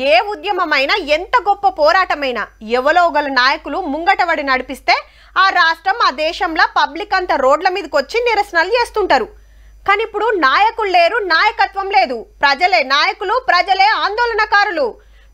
ఏ ఉద్యమమైనా ఎంత గొప్ప పోరాటమైనా ఎవలో గల నాయకులు ముంగటబడి నడిపిస్తే ఆ రాష్ట్రం ఆ దేశంలో పబ్లిక్ అంతా రోడ్ల మీదకి వచ్చి నిరసనలు చేస్తుంటారు. కానీ ఇప్పుడు నాయకులు లేరు, నాయకత్వం లేదు. ప్రజలే నాయకులు, ప్రజలే ఆందోళనకారులు.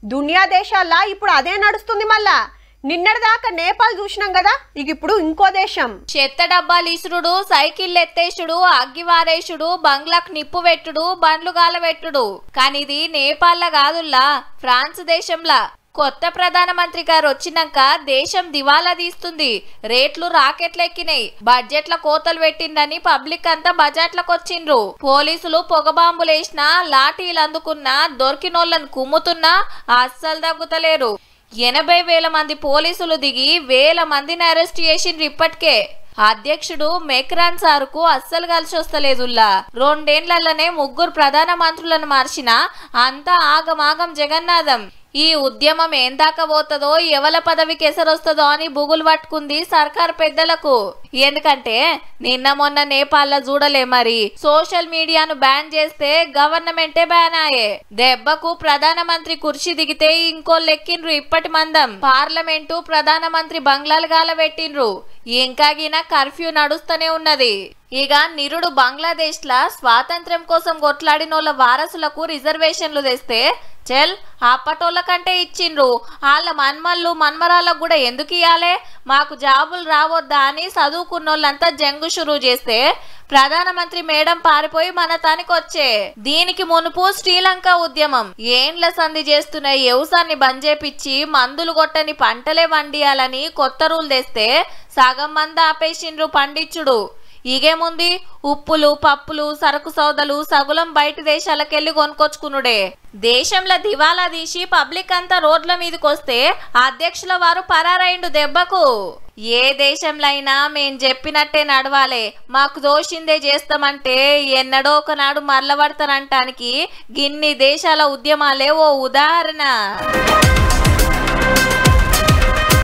దునియా దేశాల్లో ఇప్పుడు అదే నడుస్తుంది. మళ్ళా నిన్నటిదాకా నేపాల్ చూసినాం కదా, ఇక ఇప్పుడు ఇంకో దేశం. చెత్త డబ్బాలు ఇసురుడు, సైకిల్ ఎత్తేసుడు, అగ్గివారేసుడు, బంగ్లాకు నిప్పు పెట్టుడు, బండ్లు గాలబెట్టుడు. కానీ ఇది నేపాల్ కాదుల్లా, ఫ్రాన్స్ దేశంలా. కొత్త ప్రధానమంత్రి గారు వచ్చినాక దేశం దివాలా తీస్తుంది. రేట్లు రాకెట్లెక్కినాయి. బడ్జెట్ల కోతలు పెట్టిందని పబ్లిక్ అంతా బజాట్లకు వచ్చిండ్రు. పోలీసులు పొగబాంబులేసినా, లాఠీలు అందుకున్నా, దొరికినోళ్ళను కుమ్ముతున్నా అస్సలు తగ్గుతలేరు. 80,000 మంది పోలీసులు దిగి 1,000 మందిని అరెస్ట్ చేసిండ్రు ఇప్పటికే. అధ్యక్షుడు మెక్రాన్ సారుకు అస్సలు కలిసి వస్తలేదుల్లా. 2 ఏళ్లలోనే 3 ప్రధాన మంత్రులను మార్చినా అంతా ఆగమాగం జగన్నాథం. ఈ ఉద్యమం ఏం దాకా పోతుందో, ఎవల పదవికి ఎసరొస్తుందో అని బుగులు పట్టుకుంది సర్కార్ పెద్దలకు. ఎందుకంటే నిన్న మొన్న నేపాల్ చూడలే, మరి సోషల్ మీడియాను బ్యాన్ చేస్తే గవర్నమెంటే బ్యాన్ అయ్యే. దెబ్బకు ప్రధానమంత్రి కుర్చీ దిగితే ఇంకో లెక్కిండ్రు ఇప్పటి మందం. పార్లమెంటు ప్రధానమంత్రి బంగ్లాలు గాలబెట్టిండ్రు. ఇంకాగిన కర్ఫ్యూ నడుస్తూనే ఉన్నది. ఇక నిరుడు బంగ్లాదేశ్ లా స్వాతంత్ర్యం కోసం కొట్లాడినోళ్ళ వారసులకు రిజర్వేషన్లు తెస్తే చెల్ అప్పటోళ్ళ కంటే ఇచ్చిండ్రు. వాళ్ళ మన్మళ్ళు మన్మరాలకు కూడా ఎందుకు ఇయ్యాలే, మాకు జాబులు రావద్దా అని చదువుకున్నోళ్ళంతా జంగు షురూ చేస్తే ప్రధానమంత్రి మేడం పారిపోయి మన తనకి వచ్చే. దీనికి మునుపు శ్రీలంక ఉద్యమం ఏండ్ల సంధి చేస్తున్న వ్యవసాయాన్ని బంద్ చేపిచ్చి మందులు కొట్టని పంటలే వండియాలని కొత్త రూల్ తెస్తే సగం మంది ఆపేసిండ్రు పండించుడు. ఇగేముంది, ఉప్పులు పప్పులు సరుకు సౌదలు సగులం బయట దేశాలకెళ్లి కొనుకొచ్చుకునుడే. దేశంలో దివాలా తీసి పబ్లిక్ అంతా రోడ్ల మీదకి వస్తే అధ్యక్షుల వారు పరారైండు దెబ్బకు. ఏ దేశంలో అయినా మేం చెప్పినట్టే నడవాలే, మాకు దోషిందే చేస్తామంటే ఎన్నడో ఒకనాడు మరలబడతానంటానికి గిన్ని దేశాల ఉద్యమాలే ఓ ఉదాహరణ.